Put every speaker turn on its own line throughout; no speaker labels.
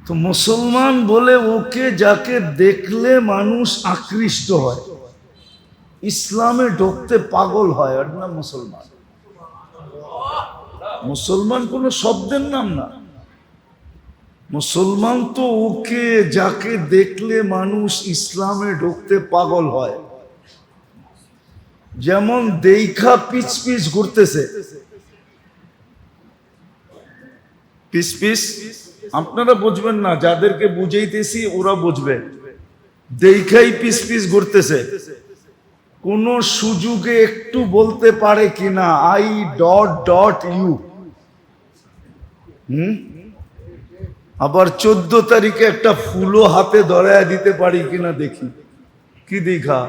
তো মুসলমান বলে ওকে যাকে দেখলে মানুষ আকৃষ্ট হয়, ইসলামে ঢুকতে পাগল হয়, ওর নাম মুসলমান। মুসলমান কোনো শব্দের নাম না। মুসলমান তো ওকে যাকে দেখলে মানুষ ইসলামে ঢুকতে পাগল হয়। যেমন দেখা পিছ পিছ ঘুরতেছে, পিছ পিছ, আপনারা বুঝবেন না, যাদেরকে বুঝাইতেছি ওরা বুঝবে। দেখাই পিছ পিছ ঘুরতেছে, কোন সুযোগে একটু বলতে পারে কিনা আই ডট ডট ইউ। আবার 14 তারিখে একটা ফুলও হাতে ধরায় দিতে পারি কিনা দেখি। কি দেখা,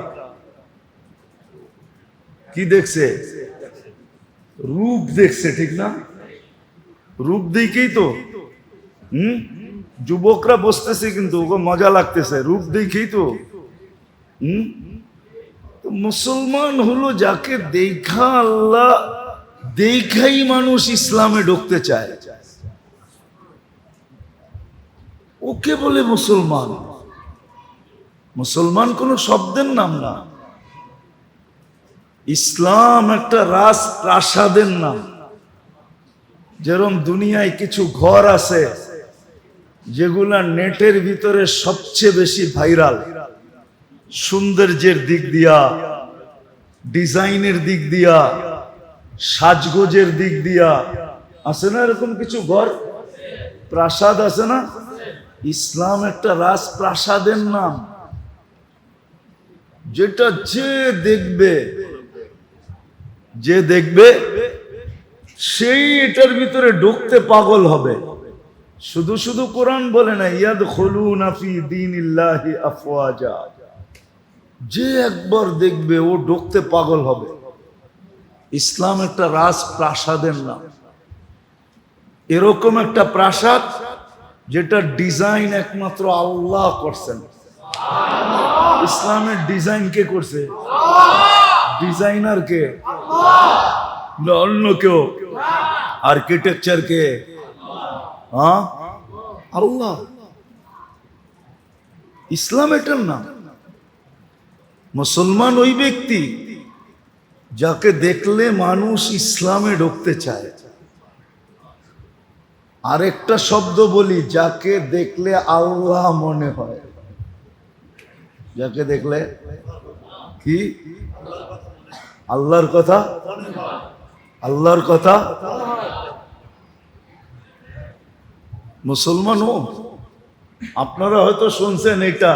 কি দেখছে? রূপ দেখছে, ঠিক না? রূপ দেখেই তো যুবকরা বসতেছে, কিন্তু ওকে মজা লাগতেছে, রূপ দেখেই তো। মুসলমান হলো যাকে দেখা আল্লাহ দেখাই মানুষ ইসলামে ঢুকতে চায়, ওকে বলে মুসলমান। মুসলমান কোনো শব্দের নাম না। ইসলাম একটা রাজপ্রাসাদের নাম। যেরকম দুনিয়ায় কিছু ঘর আছে যেগুলা নেটের ভিতরে সবচেয়ে বেশি ভাইরাল, সৌন্দর্যের দিক দিয়া, ডিজাইনের দিক দিয়া, সাজগোজের দিক দিয়া, আছে না এরকম কিছু ঘর, প্রাসাদ আছে না? ইসলাম একটা রাজপ্রাসাদের নাম, যেটা যে দেখবে সেই এটার ভিতরে ঢুকতে পাগল হবে। শুধু শুধু কোরআন বলে না ইয়াদখুলুনা ফি দীনিল্লাহি আফওয়াজা, যে একবার দেখবে ও ঢুকতে পাগল হবে। ইসলাম একটা রাজপ্রাসাদের নাম। এরকম একটা প্রাসাদ যেটা ডিজাইন একমাত্র আল্লাহ করছেন। ইসলামের ডিজাইন কে করছে? ডিজাইনার কে? না অন্য কেউ? আর্কিটেকচার কে? আল্লাহ। ইসলাম এটার নাম। মুসলমান ওই ব্যক্তি যাকে দেখলে মানুষ ইসলামে ঢুকতে চায়। আরেকটা শব্দ বলি, যাকে দেখলে আল্লাহ মনে হয়। যাকে দেখলে কি? আল্লাহর কথা, আল্লাহর কথা। মুসলমান ও আপনারা হয়তো শুনছেন এটা,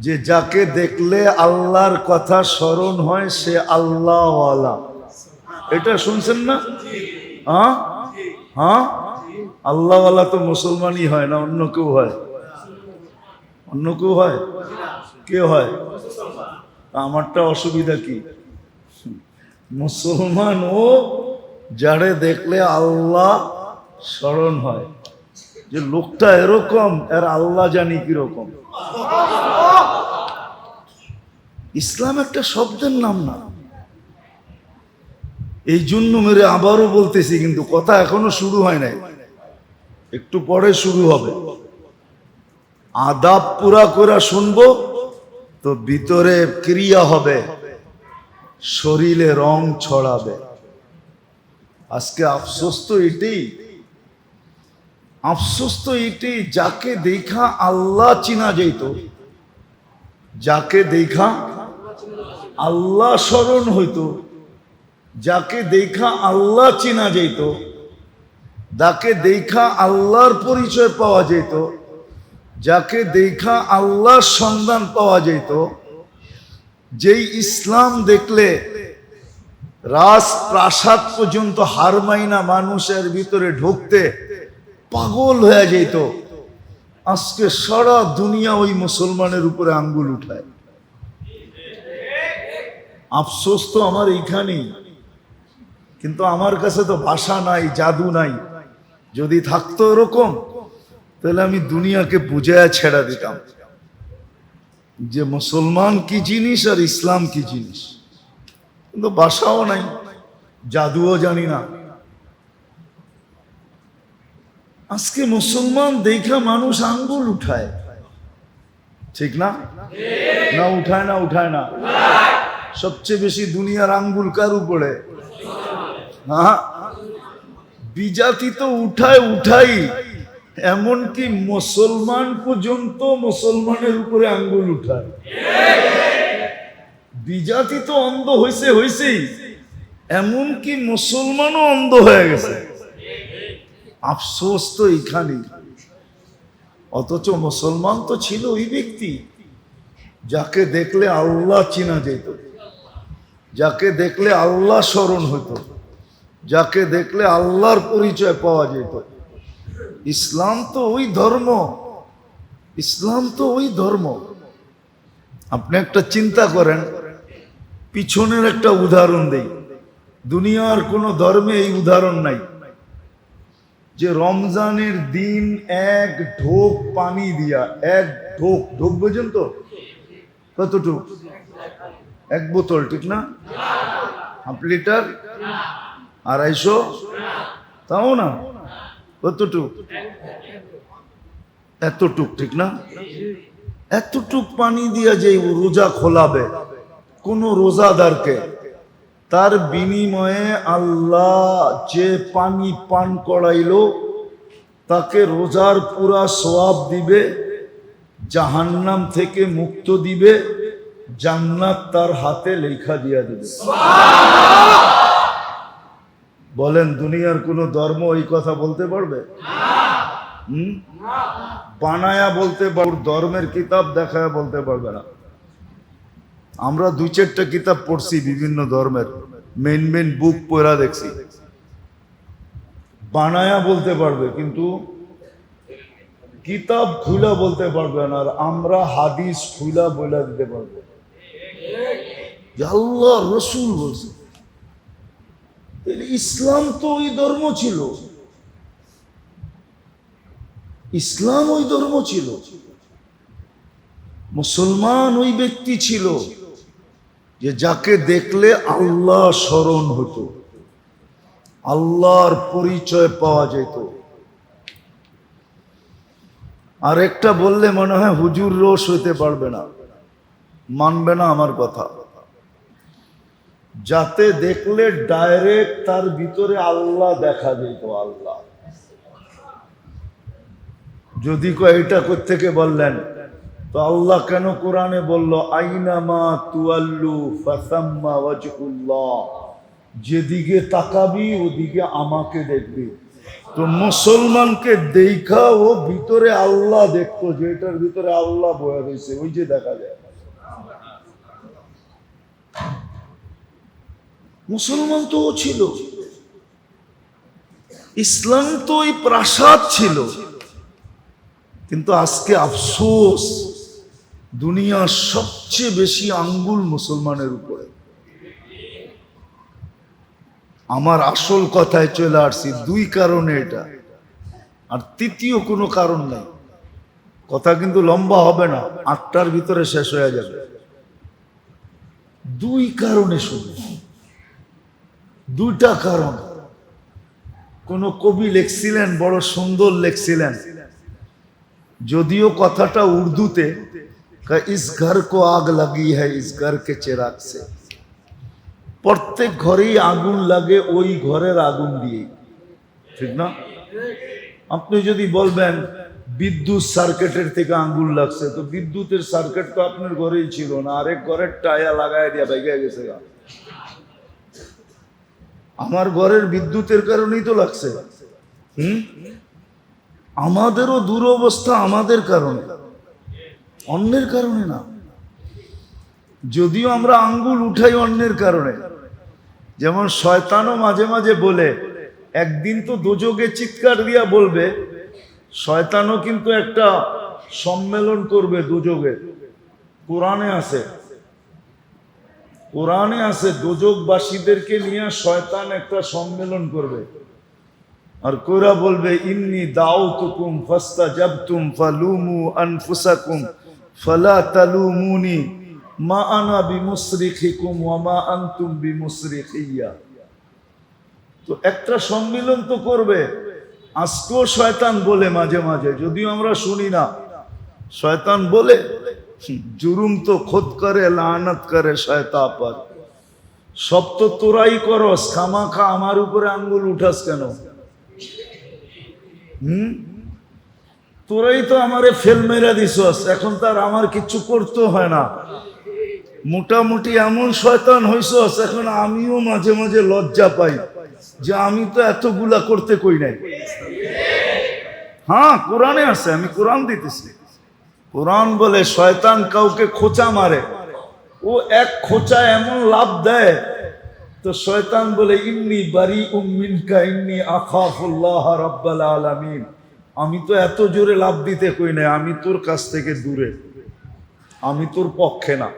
যে যাকে দেখলে আল্লাহর কথা স্মরণ হয় সে আল্লাহওয়ালা। এটা শুনছেন না? হ্যাঁ হ্যাঁ, আল্লাহওয়ালা তো মুসলমানই হয় না, অন্য কেউ হয়? অন্য কেউ হয়? কে হয়? আমারটা অসুবিধা কি? মুসলমান ও যারে দেখলে আল্লাহ স্মরণ হয়, যে লোকটা এরকম, এর আল্লাহ জানি কিরকম। ইসলাম একটা শব্দের নাম না। এই জন্য মেরে আবারও বলতেছি, কিন্তু কথা এখনো শুরু হয় নাই, একটু পরে শুরু হবে। আদাব পুরা করে শুনবো তো ভিতরে ক্রিয়া হবে, শরীরে রং ছড়াবে। আজকে আফসোস তো এটাই, আফসোস তো এটাই, যাকে দেখা আল্লাহ চিনা যেত, যাকে দেখা আল্লাহ স্মরণ হইতো, যাকে দেখা আল্লাহ চিনা যেত, যাকে দেখা আল্লাহর পরিচয় পাওয়া যেত, যাকে দেখা আল্লাহর সন্ধান পাওয়া যেত, যেই ইসলাম দেখলে রাজপ্রাসাদ পর্যন্ত হার মাইনা মানুষের ভিতরে ঢুকতে পাগল হয়ে যেত, আজকে সারা দুনিয়া ওই মুসলমানের উপরে আঙ্গুল উঠায়। আফসোস তো আমার এইখানেই, কিন্তু আমার কাছে তো ভাষা নাই, জাদু নাই। যদি থাকতো এরকম, তাহলে আমি দুনিয়াকে বুঝায় ছেড়া দিতাম যে মুসলমান কি জিনিস আর ইসলাম কি জিনিস। কিন্তু ভাষাও নাই, জাদুও জানি না। আজকে মুসলমান দেখা মানুষ আঙ্গুল উঠায়, ঠিক না? না উঠায় না? উঠায় না? সবচেয়ে বেশি দুনিয়ার আঙ্গুল কার উপরে? হ্যাঁ, বিজাতি তো উঠায় উঠাই, এমনকি মুসলমান পর্যন্ত মুসলমানের উপরে আঙ্গুল উঠায়। বিজাতি তো অন্ধ হয়েছেই, এমনকি মুসলমানও অন্ধ হয়ে গেছে। আফসোস তো এখানে। অথচ মুসলমান তো ছিল ওই ব্যক্তি যাকে দেখলে আল্লাহ চিনা যেত, যাকে দেখলে আল্লাহ স্মরণ হতো, যাকে দেখলে আল্লাহর পরিচয় পাওয়া যেত। ইসলাম তো ওই ধর্ম, ইসলাম তো ওই ধর্ম। আপনি একটা চিন্তা করেন, পিছনের একটা উদাহরণ দেই। দুনিয়ার কোন ধর্মে এই উদাহরণ নাই যে রমজানের দিন এক ঢোক পানি দিয়া, এক ঢোক, ঢোক বোঝেন তো কতটুক? এক বোতল, ঠিক না? হাফ লিটার, 250, তাও না? কতটুক? এতটুক, ঠিক না? এতটুক পানি দিয়া যে রোজা খোলাবে কোন রোজাদারকে, তার বিনিময়ে আল্লাহ যে পানি পান করাইলো তাকে রোজার পুরা সওয়াব দিবে, জাহান্নাম থেকে মুক্ত দিবে, জান্নাত তার হাতে লেখা দিয়া দিবে। বলেন, দুনিয়ার কোন ধর্ম এই কথা বলতে পারবে? বানায়া বলতে পারবে, ধর্মের কিতাব দেখায় বলতে পারবে না। আমরা 2-4টা কিতাব পড়ছি বিভিন্ন ধর্মের, মেন বুক পড়া দেখছি। বানায়া বলতে পারবে কিন্তু কিতাব খুলা বলতে পারবে না। আর আমরা হাদিস খুলা বলে দিতে পারবো, আল্লাহ রসুল বলছে। ইসলাম তো ওই ধর্ম ছিল, ইসলাম ওই ধর্ম ছিল। মুসলমান ওই ব্যক্তি ছিল যে যাকে দেখলে আল্লাহ স্মরণ হতো, আল্লাহর পরিচয় পাওয়া যেত। আর একটা বললে মনে হয় হুজুর রোষ হইতে পারবে না, মানবে না আমার কথা। যাতে দেখলে ডাইরেক্ট তার ভিতরে আল্লাহ দেখা যেত। আল্লাহ যদি এটা কোত্থেকে বললেন, তো আল্লাহ কেন কোরআনে বলল আইনামা তুয়াল্লু ফাসাম্মা ওয়াজহুল্লাহ, যেদিকে তাকাবি ওদিকে আমাকে দেখবি। তো মুসলমানকে দেখা ও ভিতরে আল্লাহ দেখতো, যে এটার ভিতরে আল্লাহ বয়ে রয়েছে, ওই যে দেখা যায়। মুসলমান তো ও ছিল, ইসলাম তো ওই প্রাসাদ ছিল। কিন্তু আজকে আফসোস, দুনিয়ার সবচেয়ে বেশি আঙ্গুল মুসলমানের উপরে। আমার আসল কথায় চলে আসছি, 2 কারণে এটা, আর তৃতীয় কোনো কারণ নাই। কথা কিন্তু লম্বা হবে না, 8টার ভিতরে শেষ হয়ে যাবে। 2 কারণে, শুধু 2টা কারণ। কোন কবি লিখছিলেন, বড় সুন্দর লিখছিলেন, যদিও কথাটা উর্দুতে, ইস ঘর কো আগ লাগি হ্যায় ইস ঘর কে চিরাগ সে। প্রত্যেক ঘরেই আগুন লাগে ওই ঘরের আগুন দিয়ে, ঠিক না? আপনি যদি বলবেন বিদ্যুৎ সার্কিটের থেকে আগুন লাগছে, তো বিদ্যুতের সার্কিট তো আপনার ঘরেই ছিল না, আরেক ঘরের টায়া লাগাই দিয়া ভেঙে গেছে। আমার ঘরের বিদ্যুতের কারণেই তো লাগছে। আমাদেরও দুরবস্থা আমাদের কারণে, অন্যের কারণে না। যদিও আমরা আঙ্গুল উঠাই অন্যের কারণে। যেমন শয়তানও মাঝে মাঝে বলে, একদিন তো দোজখে চিৎকার দিয়া বলবে, শয়তানও কিন্তু একটা সম্মেলন করবে দোজখে। কোরআনে আছে, কোরআনে আছে দোজখবাসীদেরকে নিয়ে শয়তান একটা সম্মেলন করবে, আর কোরা বলবে ইন্নী দাউতুকুম ফাস্তাজাবতুম ফালুমু আনফুসাকুম ফালা তালুমুনি মা আনা বিমুসরিখিকুম ওয়া মা আনতুম বিমুসরিখিয়া। তো একটা সম্মিলন তো করবে, আজকেও শয়তান বলে মাঝে মাঝে, যদিও আমরা শুনি না, শয়তান বলে জুরুম তো খুদ করে লানত করে শয়তা পর। সব তো তোরাই করস, খামাখা আমার উপরে আঙ্গুল উঠাস কেন? তোরাই তো আমারে ফেল মেরা দিছস, এখন তার আমার কিছু করতে হয় না। মোটামুটি এমন শয়তান হইছস, এখন আমিও মাঝে মাঝে লজ্জা পাই যে আমি তো এতগুলা করতে কই নাই। হ্যাঁ, কোরআনে আছে, আমি কোরআন দিতেছি। কোরআন বলে শয়তান কাউকে খোঁচা মারে, ও এক খোঁচা এমন লাভ দেয়, তো শয়তান বলে ইন্নী বারিউম মিনকা ইন্নী আখাফুল্লাহ রাব্বাল আলামিন। আমি তো এত জোরে লাভ দিতে কই নাই, আমি তোর কাছ থেকে দূরে, আমি তোর পক্ষে না।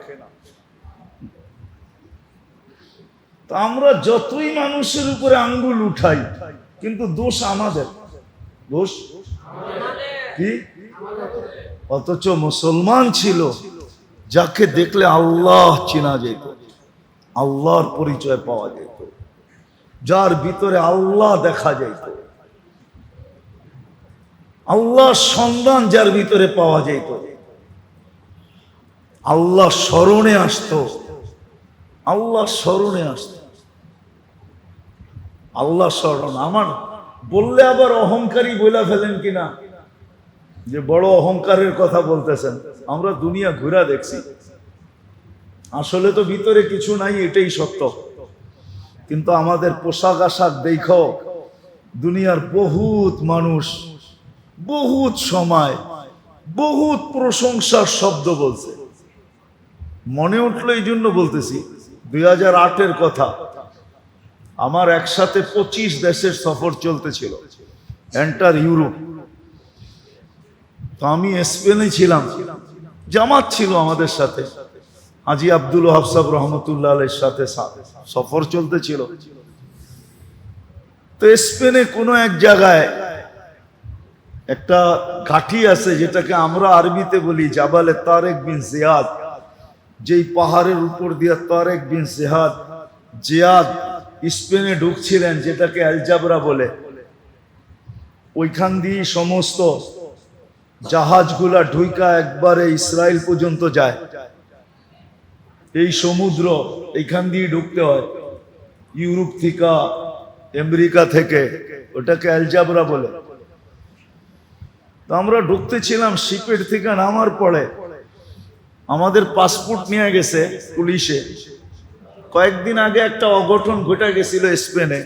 তো আমরা যতই মানুষের উপরে আঙ্গুল উঠাই, কিন্তু দোষ আমাদের, দোষ কি? অথচ মুসলমান ছিল যাকে দেখলে আল্লাহ চেনা যেত, আল্লাহর পরিচয় পাওয়া যেত, যার ভিতরে আল্লাহ দেখা যেত, আল্লাহর সন্ধান যার ভিতরে পাওয়া যেত, আল্লাহ স্মরণে আসতো, আল্লাহ স্মরণে আসতো। আল্লাহ স্মরণ আমার বললে আবার অহংকারী বইলা ফেলেন কিনা, যে বড় অহংকারের কথা বলতেছেন। আমরা দুনিয়া ঘুরা দেখছি, আসলে তো ভিতরে কিছু নাই, এটাই সত্য। কিন্তু আমাদের পোশাক আশাক দেখো, দুনিয়ার বহুত মানুষ বহুত সময় বহুত প্রশংসার শব্দ বলছে। মনে উঠলো এই জন্য বলতেছি, 2008-এর কথা। আমার একসাথে 25 দেশের সফর চলতেছিল, এন্টার ইউরোপ। তো আমি স্পেনে ছিলাম, জামাত ছিল আমাদের সাথে, হাজি আব্দুল ওয়াহাব সাহেব রহমতুল্লাহ আলাইহির সাথে সফর চলতেছিল। তো স্পেনে কোনো এক জায়গায় একটা ঘাঁটি আছে, যেটাকে আমরা আরবিতে বলি জাবালে তারেক বিন জিয়াদ। যেই পাহাড়ের উপর দিয়ে তারেক বিন জিয়াদ স্পেনে ঢুকছিলেন, যেটাকে আলজাবরা বলে, ওইখান দিয়ে সমস্ত জাহাজগুলা ঢুইকা একবারে ইসরায়েল পর্যন্ত যায়। এই সমুদ্র এইখান দিয়ে ঢুকতে হয়, ইউরোপ থেকে, আমেরিকা থেকে, ওটাকে আলজাবরা বলে। তো আমরা ঢুকতেছিলাম, শিপের থেকে নামার পরে আমাদের পাসপোর্ট নিয়ে গেছে পুলিশে। কয়েকদিন আগে একটা অঘটন ঘটে গেছিল স্পেনে,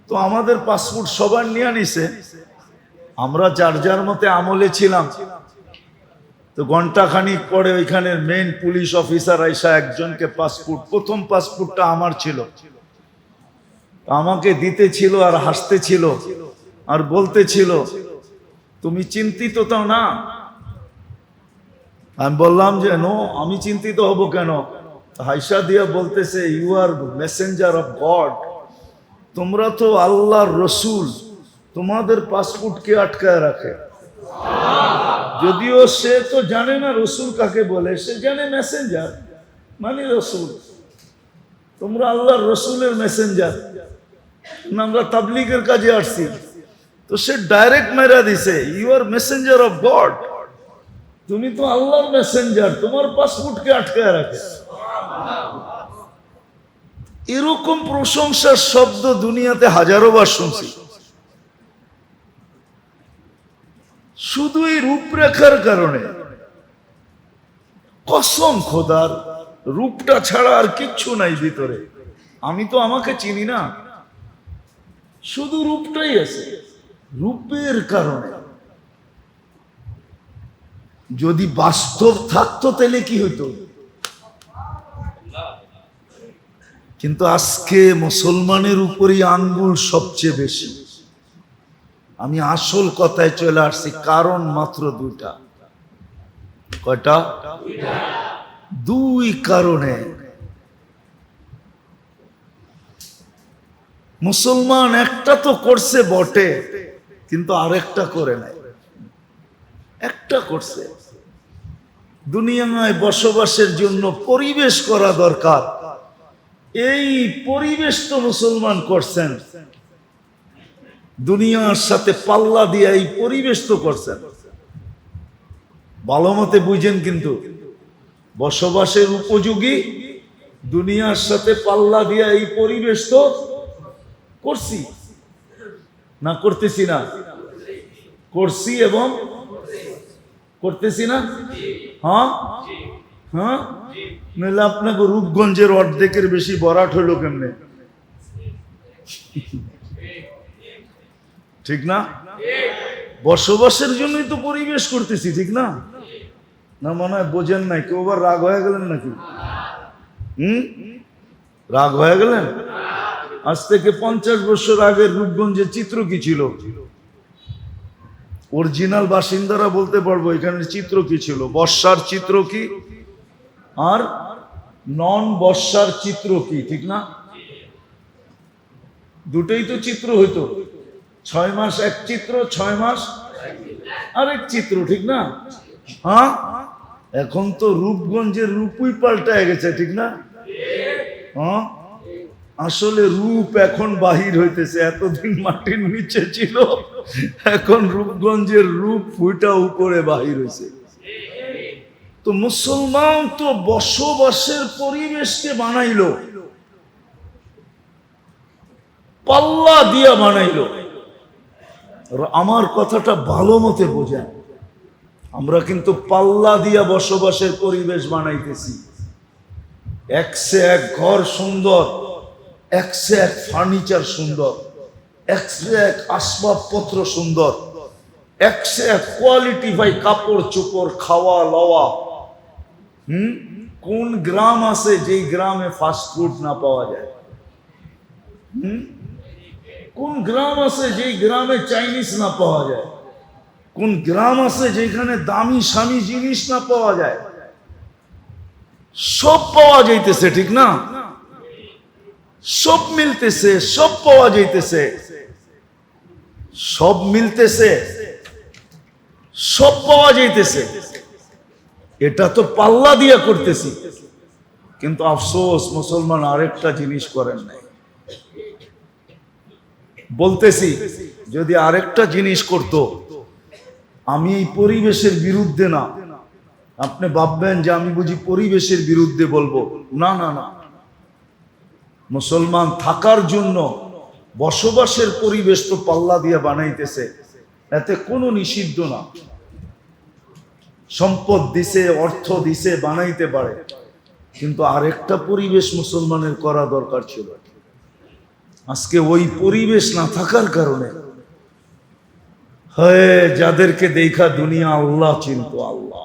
তো আমাদের পাসপোর্ট সবার নিয়ে নিছে। আমরা যার যার মতে আমলে ছিলাম। তো ঘন্টা খানিক পরে ওইখানের মেইন পুলিশ অফিসার আইসা একজনকে পাসপোর্ট, প্রথম পাসপোর্টটা আমার ছিল, আমাকে দিতে ছিল আর হাসতে ছিল আর বলতে ছিল, তুমি চিন্তিত তো না? আমি বললাম যে নো, আমি চিন্তিত হব কেন? হাইসা দিয়া বলতেছে, you are messenger of God, তোমরা তো আল্লাহর রসুল, তোমাদের পাসপোর্ট কে আটকায় রাখে? যদিও সে তো জানে না রসুল কাকে বলে, সে জানে মেসেঞ্জার মানে রসুল। তোমরা আল্লাহর রসুলের মেসেঞ্জার, আমরা তাবলীগের কাজে আসছি। তো সে ডাইরেক্ট মেরা দিছে, you are messenger of God, তুমি তো আল্লাহর মেসেঞ্জার, তোমার পাসপোর্টকে আটকায় রাখে। এরকম প্রশংসার শব্দ দুনিয়াতে হাজারো বার শুনছি। শুধু এই রূপরেখার কারণে, কসম খোদার, রূপটা ছাড়া আর কিচ্ছু নাই ভিতরে। আমি তো আমাকে চিনি না, শুধু রূপটাই আছে। রূপের কারণে যদি বাস্তব থাকতো তাহলে কি হইতো? কিন্তু আজকে মুসলমানের উপরই আঙ্গুল সবচেয়ে বেশি। আমি আসল কথায় চলে আসছি, কারণ মাত্র দুইটা। কয়টা? দুই কারণে মুসলমান একটা তো করছে বটে, কিন্তু আরেকটা করে নাই। একটা করছে, দুনিয়ায় বসবাসের জন্য পরিবেশ করা দরকার, এই পরিবেশ তো মুসলমান করছেন। দুনিয়ার সাথে পাল্লা দিয়ে এই পরিবেশ তো করছেন। ভালো মতে বুঝেন, কিন্তু বসবাসের উপযোগী দুনিয়ার সাথে পাল্লা দিয়ে এই পরিবেশ তো করছি না, করতেছি না? করছি এবং করতেছি না? হ্যাঁ হ্যাঁ, নইলে আপনাকে রূপগঞ্জের অর্ধেকের বেশি বরাট হলো কেমনে? ঠিক না? বসবাসের জন্যই তো পরিবেশ করতেছি, ঠিক না? না মনে হয় বোঝেন নাই? কেউ আবার রাগ হয়ে গেলেন নাকি? রাগ হয়ে গেলেন? আজ থেকে 50 বছর আগের রূপগঞ্জের চিত্র কি ছিল? অরিজিনাল বাসিন্দারা বলতে পারবো এখানের চিত্র কি ছিল। বর্ষার চিত্র কি আর নন বর্ষার চিত্র কি, ঠিক না? দুটোই তো চিত্র হইতো। 6 মাস এক চিত্র, 6 মাস আরেক চিত্র, ঠিক না? হ্যাঁ, এখন তো রূপগঞ্জের রূপই পাল্টায় গেছে, ঠিক না? হ্যাঁ, আসলে রূপ এখন বাহির হইতেছে। এতদিন মাটির নিচে ছিল, এখন রূপগঞ্জের রূপ ফুটা উপরে বাহির হয়েছে। তো মুসলমান তো বসবাসের পরিবেশকে বানাইলো, পাল্লা দিয়া বানাইলো। আমার কথাটা ভালো মতে বোঝেন, আমরা কিন্তু পাল্লা দিয়া বসবাসের পরিবেশ বানাইতেছি। একসে এক ঘর সুন্দর, একসে এক ফার্নিচার সুন্দর, একসে এক আসবাবপত্র সুন্দর, একসে এক কোয়ালিটি ভাই কাপড় চোপড়, খাওয়া লওয়া। কোন গ্রাম আছে যেই গ্রামে ফাস্ট ফুড না পাওয়া যায়? কোন গ্রাম আছে যেই গ্রামে চাইনিজ না পাওয়া যায়? কোন গ্রাম আছে যেখানে দামি স্বামী জিনিস না পাওয়া যায়? সব পাওয়া যাইতেছে, ঠিক না? সব মিলতেছে, সব পাওয়া যাইতেছে, সব মিলতেছে, সব পাওয়া যাইতেছে। এটা তো পাল্লা দিয়া করতেছি। কিন্তু আফসোস, মুসলমান আরেকটা জিনিস করেন নাই। বলতেছি, যদি আরেকটা জিনিস করত, আমি এই পরিবেশের বিরুদ্ধে না। আপনি ভাববেন যে আমি বুঝি পরিবেশের বিরুদ্ধে বলবো। না না না, মুসলমান থাকার জন্য বসবাসের পরিবেশ তো পাল্লা দিয়ে বানাইতেছে, এতে কোনো নিষিদ্ধ না। সম্পদ দিছে, অর্থ দিছে, বানাইতে পারে। কিন্তু আরেকটা পরিবেশ মুসলমানের করা দরকার ছিল। আজকে ওই পরিবেশ না থাকার কারণে যাদেরকে দেখা দুনিয়া আল্লাহ চিনত, আল্লাহ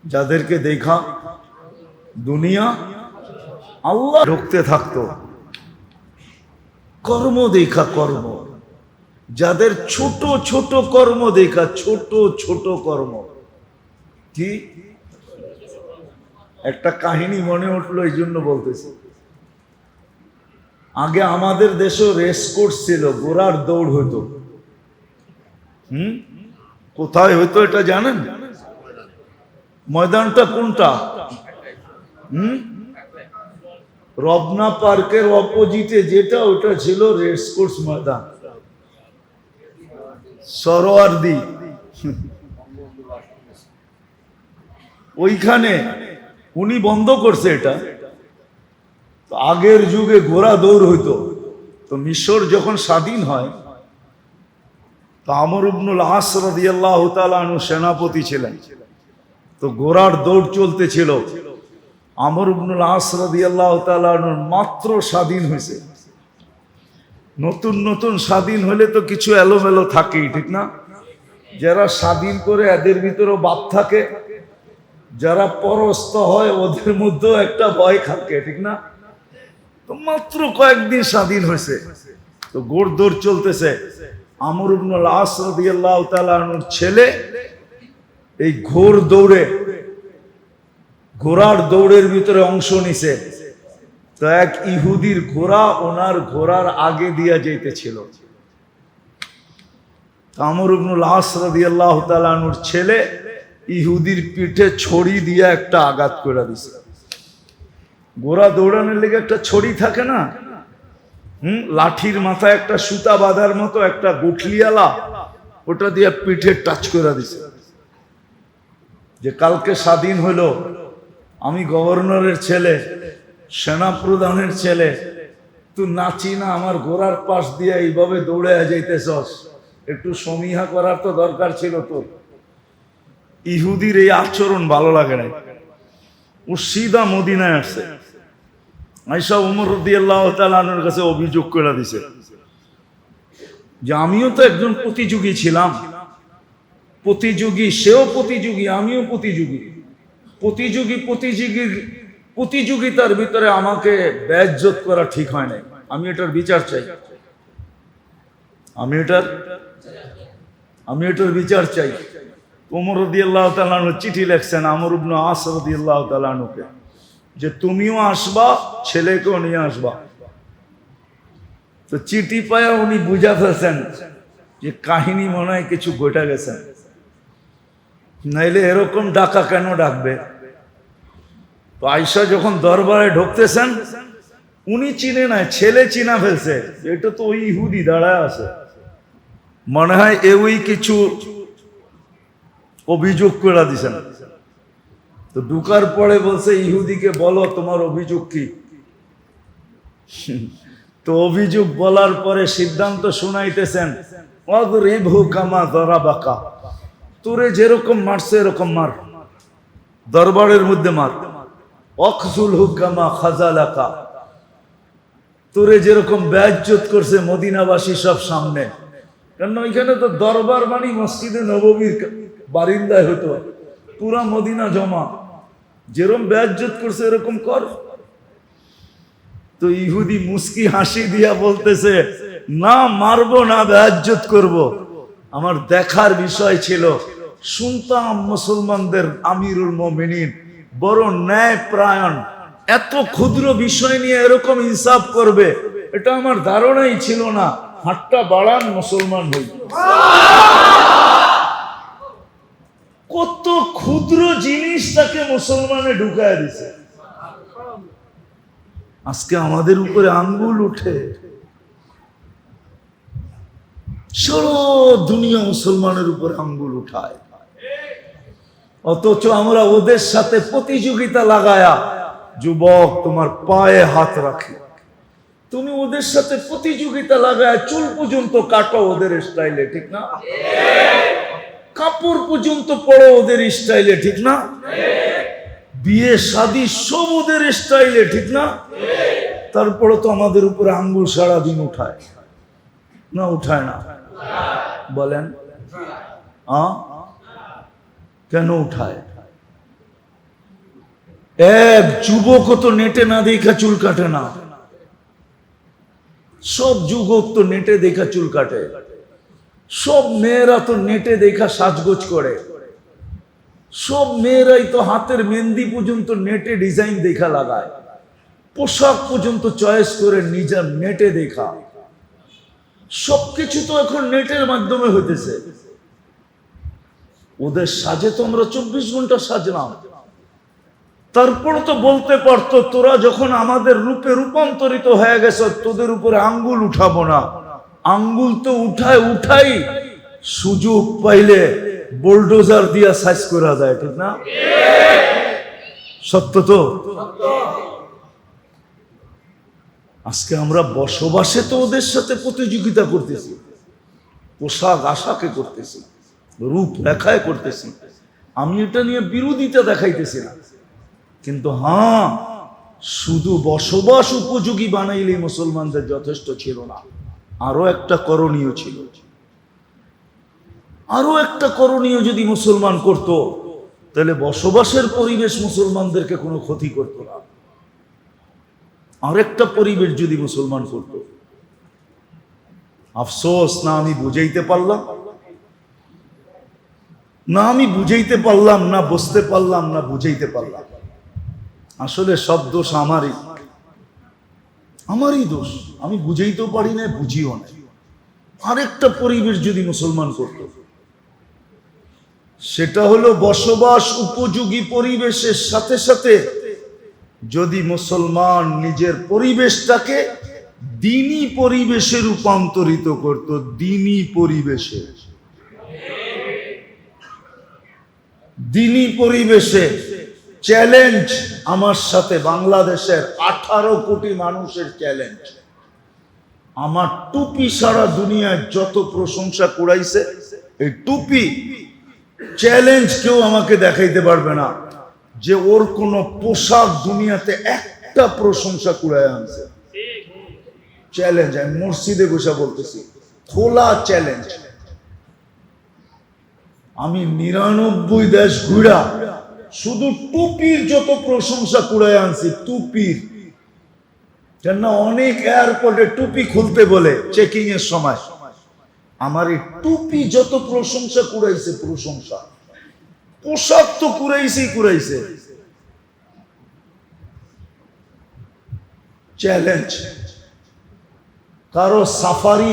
যাদেরকে দেখা দুনিয়া আল্লাহ ঢুকতে থাকতো, কর্ম দেখা কর্ম, যাদের ছোট ছোট কর্ম দেখা, ছোট ছোট কর্ম। কি একটা কাহিনী মনে উঠলো, এই জন্য বলতেছি। আগে আমাদের দেশে রেস কোর্স ছিল, ঘোড়ার দৌড় হইতো। কোথায় হইতো এটা জানেন? ময়দানটা কোনটা? রবনা পার্কের অপোজিটে যেটা, ওটা ছিল রেস কোর্স ময়দান। সরোয়ারদি, ওইখানে উনি বন্ধ করছে এটা। আগের যুগে ঘোড়া দৌড় হইতো। তো মিশর যখন স্বাধীন হয়, তো আমর ইবনুল আস রাদিয়াল্লাহু তাআলা আনহু সেনাপতি ছিলেন। তো ঘোড়ার দৌড় চলতেছিল। আমর ইবনুল আস রাদিয়াল্লাহু তাআলা আনহু মাত্র স্বাধীন হয়েছে। নতুন নতুন স্বাধীন হলে তো কিছু এলোমেলো থাকেই, ঠিক না? যারা স্বাধীন করে এদের ভিতরেও বাপ থাকে, যারা পরস্ত হয় ওদের মধ্যেও একটা ভয় থাকে, ঠিক না? তো মাত্র কয়েকদিন স্বাধীন হয়েছে, তো ঘোড় দৌড় চলতেছে। আমর ইবনুল আস রাদিয়াল্লাহু তাআলা আনহুর ছেলে এই ঘোড়ার দৌড়ের ভিতরে অংশ নিছে। তো এক ইহুদির ঘোড়া ওনার ঘোড়ার আগে দিয়া যাইতেছিল। আমর ইবনুল আস রাদিয়াল্লাহু তাআলা আনহুর ছেলে ইহুদির পিঠে ছড়ি দিয়া একটা আঘাত করে দিছে। ঘোড়া দৌড়ানোর লেগে একটা ছড়ি থাকে না? লাঠির মাথায় একটা সুতা বাঁধার মতো একটা গুঠলিয়ালা, ওটা দিয়ে পিঠে টাচ করে দিছে যে কালকে স্বাধীন হলো, আমি গভর্নরের ছেলে, সেনা প্রধানের ছেলে, তুই নাচি না আমার ঘোড়ার পাশ দিয়ে এইভাবে দৌড়ে যাইতেছস, একটু সমীহা করার তো দরকার ছিল তোর। ইহুদির এই আচরণ ভালো লাগে না। ও সিধা মদিনায় আসছে, আয়েশা ওমর রাদিয়াল্লাহু তাআলা আনহুর কাছে অভিযোগ করে দিছে যে আমিও তো একজন প্রতিযোগী ছিলাম, প্রতিযোগী, সেও প্রতিযোগী, আমিও প্রতিযোগী, প্রতিযোগিতার ভিতরে আমাকে বেইজ্জত করা ঠিক হয় নাই। আমি এটার বিচার চাই, আমি এটার বিচার চাই। ওমর রাদিয়াল্লাহু তাআলা আনহু চিঠি লিখছেন আমর ইবনে আস রাদিয়াল্লাহু তাআলা আনহুকে যে তুমিও আসবা, ছেলেকেও নিয়ে আসবা। তো চিঠি পায়া উনি বুঝা ফেলছেন যে কাহিনী মনে হয় কিছু ঘটে গেছে, নাইলে এরকম ডাকা কেন ডাকবে। তো আয়েশা যখন দরবারে ঢুকতেছেন, উনি চিনে নাই, ছেলে চিনা ফেলছে, এটা তো ওই ইহুদি দাঁড়ায় আছে, মনে হয় ওই কিছু অভিযোগ করে দিছেন। তো ঢুকার পরে বলছে ইহুদিকে বলো তোমার অভিযোগ কি। তো অভিযোগ বলার পরে সিদ্ধান্ত শুনাইতেছেন, ওয়াদরিবহু কামা যারাবাকা, তোরে যেরকম মারছে এরকম মার, দরবারের মধ্যে মার। ওয়াখযুলহু কামা খাযালাকা, তোরে যেরকম বেইজ্জত করছে মদিনাবাসী সব সামনে, কারণ ওইখানে তো দরবার বাণী মসজিদে নববীর বারিন্দায় হতো, পুরা মদিনা জমা, যেরকম বেইজ্জত করছে এরকম কর। তো ইহুদি মুস্কি হাসি দিয়া বলতেছে, না মারবো না, বেইজ্জত করব। আমার দেখার বিষয় ছিল, শুনতাম মুসলমানদের আমিরুল মুমিনিন বড় ন্যায় প্রায়ণ, এত ক্ষুদ্র বিষয় নিয়ে এরকম ইনসাফ করবে, এটা আমার ধারণাই ছিল না। হাতটা বাড়ান, মুসলমান হই। কত ক্ষুদ্র জিনিস তাকে মুসলমানে ঢুকায় দিছে। আজকে আমাদের উপরে আঙ্গুল উঠে, সারা দুনিয়া মুসলমানের উপরে আঙ্গুল উঠায়, অথচ আমরা ওদের সাথে প্রতিযোগিতা লাগায়া, যুবক তোমার পায়ে হাত রাখি, তুমি ওদের সাথে প্রতিযোগিতা লাগায় চুল পর্যন্ত কাটো ওদের স্টাইলে, ঠিক না? কাপড় পর্যন্ত পড়ো ওদের স্টাইলে, ঠিক না? বিয়ে শাদী সব ওদের স্টাইলে, ঠিক না? তারপরে তো আমাদের উপরে আঙ্গুল সারাদিন উঠায় না, উঠায় না? বলেন কেন উঠায়? এক যুবক তো নেটে না দেখা চুল কাটে না, সব যুবক তো নেটে দেখা চুল কাটে, সব মেয়েরা তো নেটে দেখা সাজগোজ করে, সব মেয়েরাই তো হাতের মেহেন্দি পর্যন্ত নেটে ডিজাইন দেখা লাগায়, পোশাক পর্যন্ত চয়েস করে নিজের নেটে দেখা, সবকিছু তো এখন নেটের মাধ্যমে হইতেছে। ওদের সাজে তো আমরা 24 ঘন্টা সাজলাম, তারপর তো বলতে পারতো তোরা যখন আমাদের রূপে রূপান্তরিত হয়ে গেছে তোদের উপরে আঙ্গুল উঠাবো না। আঙ্গুল তো উঠাই সুযোগ পাইলে বুলডোজার দিয়া সাইজ করা যায়, ঠিক না? সত্য তো। আজকে আমরা বসবাসে তো ওদের সাথে প্রতিযোগিতা করতেছি, পোশাক আশাকে করতেছি, রূপ রেখায় করতেছি। আমি এটা নিয়ে বিরোধিতা দেখাইতেছি না, কিন্তু হ্যাঁ, শুধু বসবাস উপযোগী বানাইলেই মুসলমানদের যথেষ্ট ছিল না, আরো একটা করণীয় ছিল। আরো একটা করণীয় যদি মুসলমান করত, তাহলে বসবাসের পরিবেশ মুসলমানদেরকে কোনো ক্ষতি করত না। আরেকটা পরিবেশ যদি মুসলমান করত, আফসোস না আমি বুঝাইতে পারলাম না, বুঝতে পারলাম না, বুঝাইতে পারলাম। আসলে সব দোষ আমারই দোষ, আমি বুঝাইতেও পারি না, বুঝিও না। আরেকটা পরিবেশ যদি মুসলমান করত, সেটা হলো বসবাস উপযোগী পরিবেশের সাথে সাথে যদি মুসলমান নিজের পরিবেশটাকে দিনী পরিবেশে রূপান্তরিত করত, দিনী পরিবেশে। দিনী পরিবেশে চ্যালেঞ্জ আমার সাথে, বাংলাদেশের 18 কোটি মানুষের চ্যালেঞ্জ। আমার টুপি সারা দুনিয়ায় যত প্রশংসা কুড়াইছে, এই টুপি চ্যালেঞ্জ কেউ আমাকে দেখাইতে পারবে না যে ওর কোন পোশাক দুনিয়াতে একটা প্রশংসা কুড়ায় আনছে। চ্যালেঞ্জ, আমি মসজিদে বসে বলতেছি, খোলা চ্যালেঞ্জ। আমি 99 দেশ ঘুরা শুধু টুপির যত প্রশংসা কুড়ায় আনছি, টুপির। কেননা অনেক এয়ারপোর্টে টুপি খুলতে বলে চেকিং এর সময়, আমার এই টুপি যত প্রশংসা কুড়াইছে, প্রশংসা। পোশাক তো কুড়াইছে। চ্যালেঞ্জ, কারো সাফারি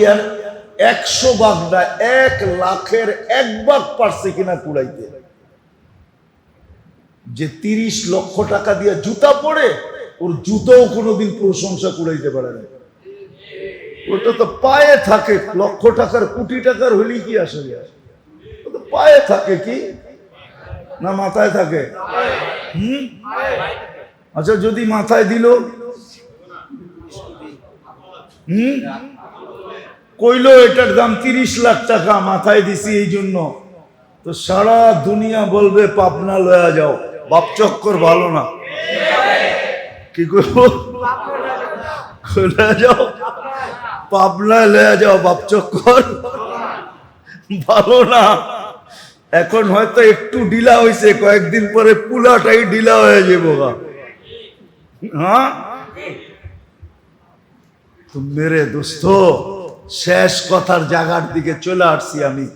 100 ভাগ না, 1 লাখের 1 ভাগ পারছে কিনা কুড়াইতে। যে 30 লক্ষ টাকা দিয়ে জুতা পরে, ওর জুতাও কোনোদিন প্রশংসা কুড়াইতে পারে না। ওটা তো পায়ে থাকে, লক্ষ টাকার কোটি টাকার হলে কি আসলে পায়ে থাকে কি না মাথায় থাকে? আচ্ছা, যদি মাথায় দিল, কইলো এটার দাম 30 লাখ টাকা, মাথায় দিছি এই জন্য, তো সারা দুনিয়া বলবে পাবনা লয়া যাও, বাপ চক্কর ভালো না। কি করবো? যাও পাবনা লয়া যাও, বাপ চক্কর ভালো না। এখন হয়তো একটু ঢিলা হয়েছে, কয়েকদিন পরে পুলাটাই ঢিলা হয়ে যাবো। হ্যাঁ তো মেরে দোস্ত, শেষ কথার জায়গার দিকে চলে আসছি আমি।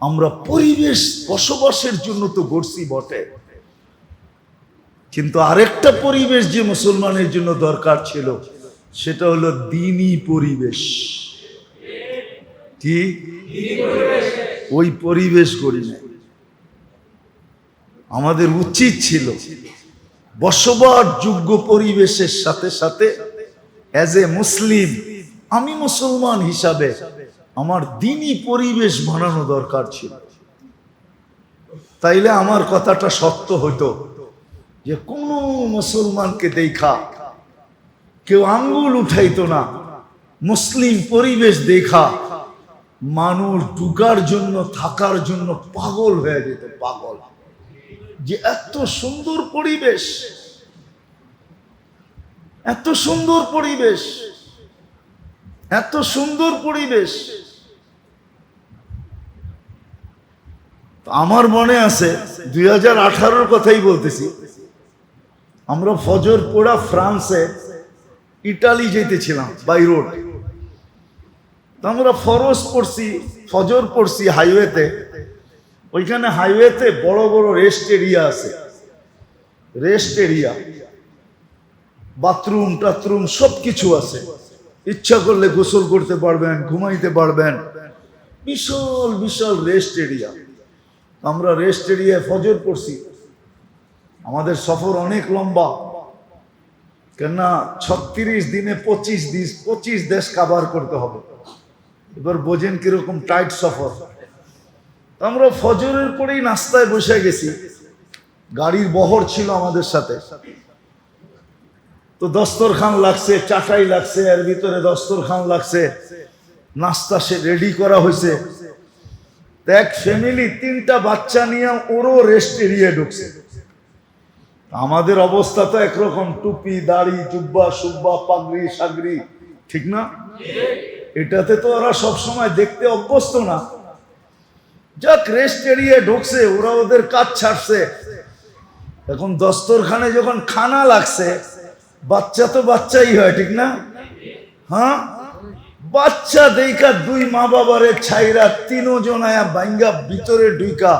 আমরা পরিবেশ বসবাসের জন্য তো গড়ছি বটে, কিন্তু আরেকটা পরিবেশ যে মুসলমানের জন্য দরকার ছিল, সেটা হলো দ্বীনি পরিবেশ। কি ওই পরিবেশ গড়ি না। আমাদের উচিত ছিল বসবাস যোগ্য পরিবেশের সাথে সাথে অ্যাজ এ মুসলিম, আমি মুসলমান হিসাবে আমার দ্বীনি পরিবেশ বানানো দরকার ছিল। তাইলে আমার কথাটা সত্য হতো যে কোন মুসলমানকে দেখা কেউ আঙ্গুল উঠাইতো না। মুসলিম পরিবেশ দেখা মানুষ ঢুকার জন্য, থাকার জন্য পাগল হয়ে যেত, পাগল। যে এত সুন্দর পরিবেশ, এত সুন্দর পরিবেশ, এত সুন্দর পরিবেশ। আমার মনে আছে 2018 কথাই বলতেছি, আমরা ফজর পড়া ফ্রান্সে ইটালি যেতেছিলাম বাই রোড। আমরা ফরজ পড়ছি, ফজর পড়ছি হাইওয়েতে। ওইখানে হাইওয়েতে বড় বড় রেস্ট এরিয়া আছে, রেস্ট এরিয়া, বাথরুম টাথরুম সবকিছু আছে। ইচ্ছা করলে গোসল করতে পারবেন, ঘুমাইতে পারবেন, বিশাল বিশাল রেস্ট এরিয়া। আমরা রেস্ট এরিয়ায় ফজর পড়ছি। আমাদের সফর অনেক লম্বা, কেননা 36 দিনে 25 দেশ কাভার করতে হবে। এবার বোঝেন কিরকম টাইট সফর। আমরা ফজরের পরেই নাস্তায় বসে গেছি, গাড়ির বহর ছিল আমাদের সাথে। তো দস্তরখান লাগছে, চাটাই লাগছে, এর ভিতরে দস্তরখান লাগছে, নাস্তা সে রেডি করা হয়েছে। এক ফ্যামিলি 3টা বাচ্চা নিয়ে ওরও রেস্ট এরিয়ায় ঢুকছে। আমাদের অবস্থা তো একরকম, টুপি দাড়ি জুব্বা সুব্বা পাগড়ি সাগড়ি, ঠিক না? এটাতে তো ওরা সবসময় দেখতে অভ্যস্ত না। যাক, রেস্ট এরিয়ায় ঢুকছে, ওরা ওদের কাজ ছাড়ছে। এখন দস্তরখানে যখন খানা লাগছে, বাচ্চা তো বাচ্চাই হয়, ঠিক না? হ্যাঁ, বাচ্চা দেখা 2 মা বাবারে ছাইরা 3 জনায়া বাইঙ্গা ভিতরে ঢুকা,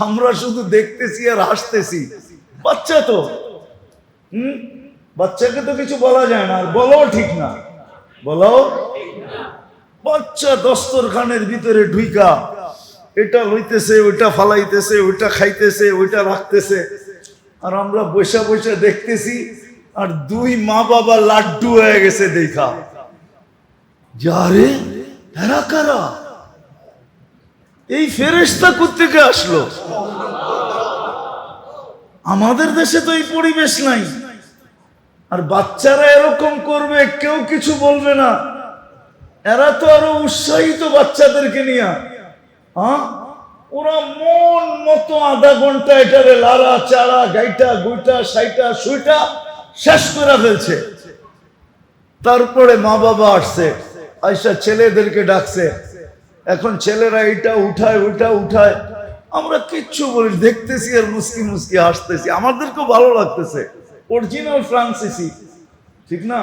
আমরা শুধু দেখতেছি আর হাসতেছি। বাচ্চা তো বাচ্চাকে তো কিছু বলা যায় না, আর বলাও ঠিক না, বলাও। বাচ্চা দস্তরখানের ভিতরে ঢুকা এটা লইতেছে, ওইটা ফালাইতেছে, ওইটা খাইতেছে, ওইটা রাখতেছে, আর আমরা বৈশা বৈশা দেখতেছি। আর 2 মা বাবা লাড্ডু হয়ে গেছে দেখা। যারে এরা কারা, এই ফেরেশতা কোত্থেকে আসলো? আমাদের দেশে তো এই পরিবেশ নাই। আর বাচ্চারা এরকম করবে, কেউ কিছু বলবে না। এরা তো আরো উৎসাহিত বাচ্চাদেরকে নিয়ে, হ্যাঁ, ওরা মন মতো আধা ঘন্টা এটারে লাড়া চাড়া গাইটা গুইটা সাইটা সুইটা শেষ করে ফেলছে। তারপরে মা বাবা আসছে, আইসা ছেলেদেরকে ডাকছে। এখন ছেলেরা এটা উঠায় ওইটা উঠায়, আমরা কিচ্ছু বলি, দেখতেছি আর মুস্কি মুস্কি হাসতেছি। আমাদেরকেও ভালো লাগতেছে, অরিজিনাল ফ্রান্সিসি, ঠিক না?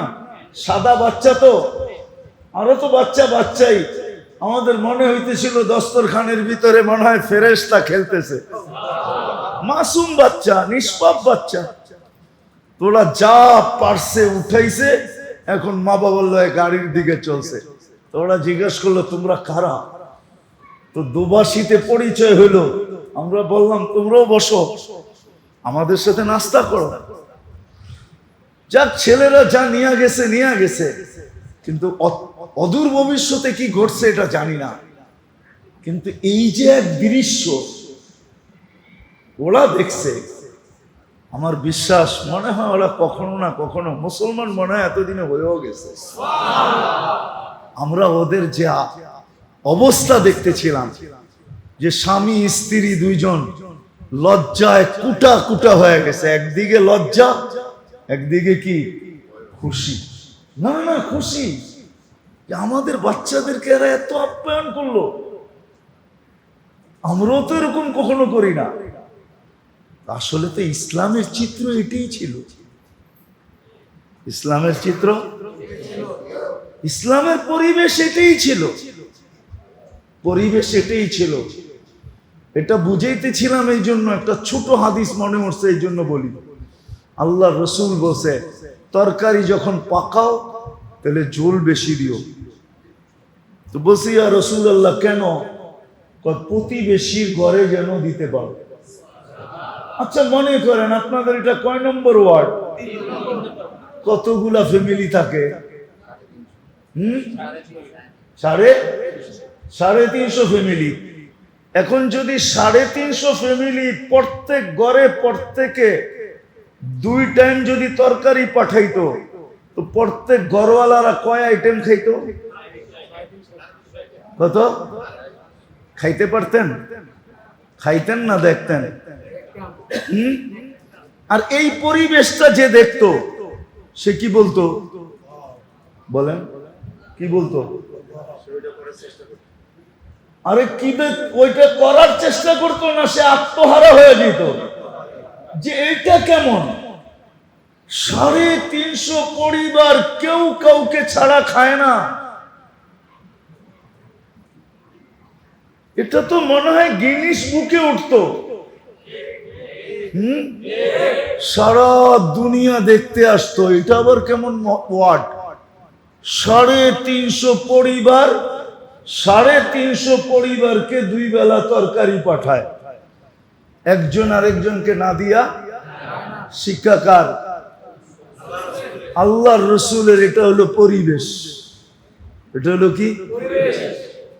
সাদা বাচ্চা তো, আরো তো বাচ্চা বাচ্চাই। আমাদের মনে হইতেছিল দস্তরখানের ভিতরে মনে হয় ফেরেশতা খেলতেছে। মাসুম বাচ্চা, নিষ্পাপ বাচ্চা। তোরা যা পারছে উঠাইছে, এখন মা বাবা লয়ে গাড়ির দিকে চলছে। তোরা জিজ্ঞেস করলো তোমরা কারা? তো দুবাসীতে পরিচয় হইলো। আমরা বললাম তোমরাও বসো, আমাদের সাথে নাস্তা করো। যাক, ছেলেরা যা নিয়ে গেছে নিয়ে গেছে, কিন্তু অদূর ভবিষ্যতে কি ঘটছে এটা জানি না। কিন্তু এই যে এক দৃশ্য ওরা দেখছে, আমার বিশ্বাস মনে হয় ওরা কখনো না কখনো মুসলমান মনে হয় এতদিনে হয়েও গেছে। আমরা ওদের যে অবস্থা দেখতেছিলাম, যে স্বামী স্ত্রী দুইজন লজ্জায় কুটা কুটা হয়ে গেছে। একদিকে লজ্জা, একদিকে কি খুশি। না না খুশি যে আমাদের বাচ্চাদেরকে এরা এত আপ্যায়ন করলো, আমরাও তো এরকম কখনো করি না। আসলে তো ইসলামের চিত্র এটাই ছিল। ইসলামের চিত্র, ইসলামের পরিবেশ এটাই ছিল। পরিবেশ এটাই ছিল। এটা বুঝাইতেছিলাম এই জন্য, একটা ছোট হাদিস মনে হচ্ছে এই জন্য বলি। আল্লাহ রসুল বলছে, তরকারি যখন পাকাও তাহলে ঝোল বেশি দিও। তো বলছি ইয়া রসুল আল্লাহ কেন? প্রতিবেশীর ঘরে যেন দিতে পারো। আচ্ছা মনে করেন আপনাদের এটা কয় নম্বর ওয়ার্ড? কতগুলা ফ্যামিলি থাকে? 350 ফ্যামিলি। এখন যদি 350 ফ্যামিলি প্রত্যেক ঘরে প্রত্যেকে 2 টাইম যদি তরকারি পাঠাইতো, তো প্রত্যেক ঘরওয়ালারা কয় আইটেম খাইতো? কত খাইতে পারতেন? খাইতেন না দেখতেন? আর এই পরিবেশটা যে দেখতো সে কি বলতো? বলেন কি বলতো? আরে কি ওইটা করার চেষ্টা করতো না, সে আত্মহারা হয়ে যেত যে এইটা কেমন? 350 পরিবার কেউ কাউকে ছাড়া খায় না। এটা তো মনে হয় গিনিস বুকে উঠতো। সারা দুনিয়া দেখতে আসতো, এটা আবার কেমন ওয়ার্ড? 350 পরিবার, 350 পরিবারকে 2 বেলা তরকারি পাঠায়, একজন আরেকজনকে না দিয়া। শিক্ষাকার আল্লাহর রসুলের। এটা হলো পরিবেশ। এটা হলো কি?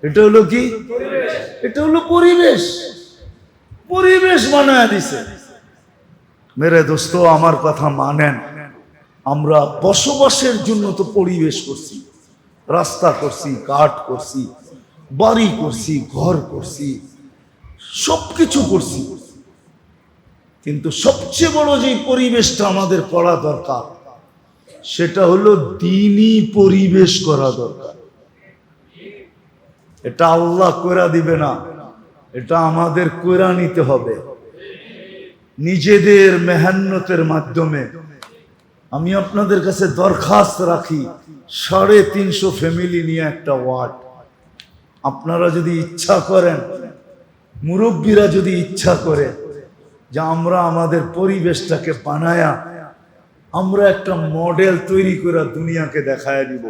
এটা হলো কি? এটা হলো পরিবেশ। পরিবেশ বানায় দিছে। মেরে দোস্ত আমার কথা মানেন, আমরা বসবাসের জন্য তো পরিবেশ করছি, রাস্তা করছি, ঘাট করছি, বাড়ি করছি, ঘর করছি, সবকিছু করছি। কিন্তু সবচেয়ে বড় যে পরিবেশটা আমাদের করা দরকার, সেটা হলো দ্বীনি পরিবেশ করা দরকার। এটা আল্লাহ কইরা দিবে না, এটা আমাদের কইরা নিতে হবে নিজেদের মেহনতের মাধ্যমে। আমি আপনাদের কাছে দরখাস্ত রাখি, 350 ফ্যামিলি নিয়ে একটা ওয়ার্ড। আপনারা যদি ইচ্ছা করেন, মুরব্বীরা যদি ইচ্ছা করে যে আমরা আমাদের পরিবেশটাকে বানায়া আমরা একটা মডেল তৈরি করে দুনিয়াকে দেখায় দিব,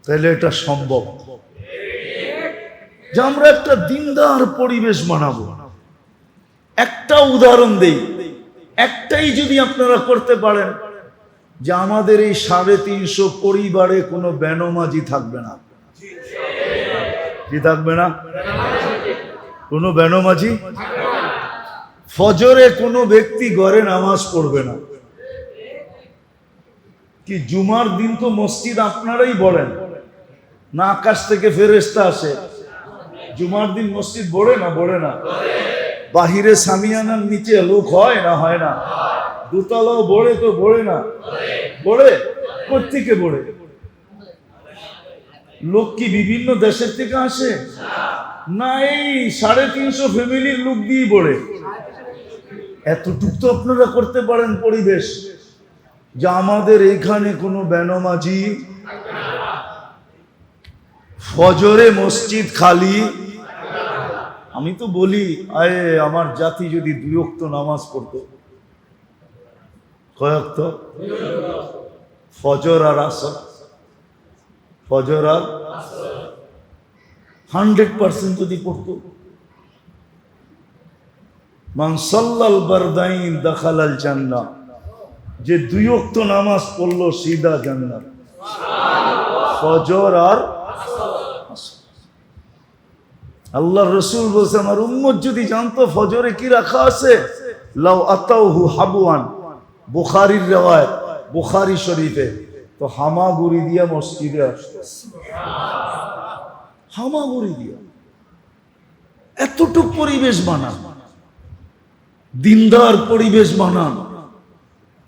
তাহলে এটা সম্ভব যে আমরা একটা দিনদার পরিবেশ বানাবো। একটা উদাহরণ দেই, একটাই যদি আপনারা করতে পারেন, যে আমাদের এই 350 পরিবারে কোনো বেনমাজি থাকবে না। কি থাকবে না? কোনো বেনমাজি। ফজরে কোনো ব্যক্তি ঘরে নামাজ পড়বে না। কি জুমার দিন তো মসজিদ আপনারাই বলেন না, আকাশ থেকে ফেরেশতা আসে? জুমার দিন মসজিদ বড়ে না? বড়ে না? বাহিরে সামিয়ানার নিচে লোক হয় না? হয় না? দোতলাও বড়ে তো বড়ে না? বড়ে। কোত্থেকে বড়ে? লোক কি বিভিন্ন দেশের থেকে আসে না? এই 350 ফ্যামিলির লোক দিয়ে বড়ে। এতটুক তো আপনারা করতে পারেন পরিবেশ, যে আমাদের এখানে কোনো বেনমাজি, ফজরে মসজিদ খালি। আমি তো বলি আয়ে আমার জাতি যদি 2 ওয়াক্ত নামাজ পড়তো। কয় ওয়াক্ত? ফজর আর আসর। ফজর আর 100% যদি পড়তো। মান সাল্লাল বারদাইন দাখালাল জান্নাহ, যে 2 ওয়াক্ত নামাজ পড়লো সিধা জান্নাত। ফজর আর আল্লাহর রাসূল বলছে আমার উম্মত যদি জানতো ফজরে কি রাখা আছে, লাউ আতাউহু হাবওয়ান, বুখারীর riwayat, বুখারী শরীফে, তো হামাগুড়ি দিয়া মসজিদে আসতো। হামাগুড়ি দিয়া। এতটুক পরিবেশ বানান, দিনদার পরিবেশ বানান।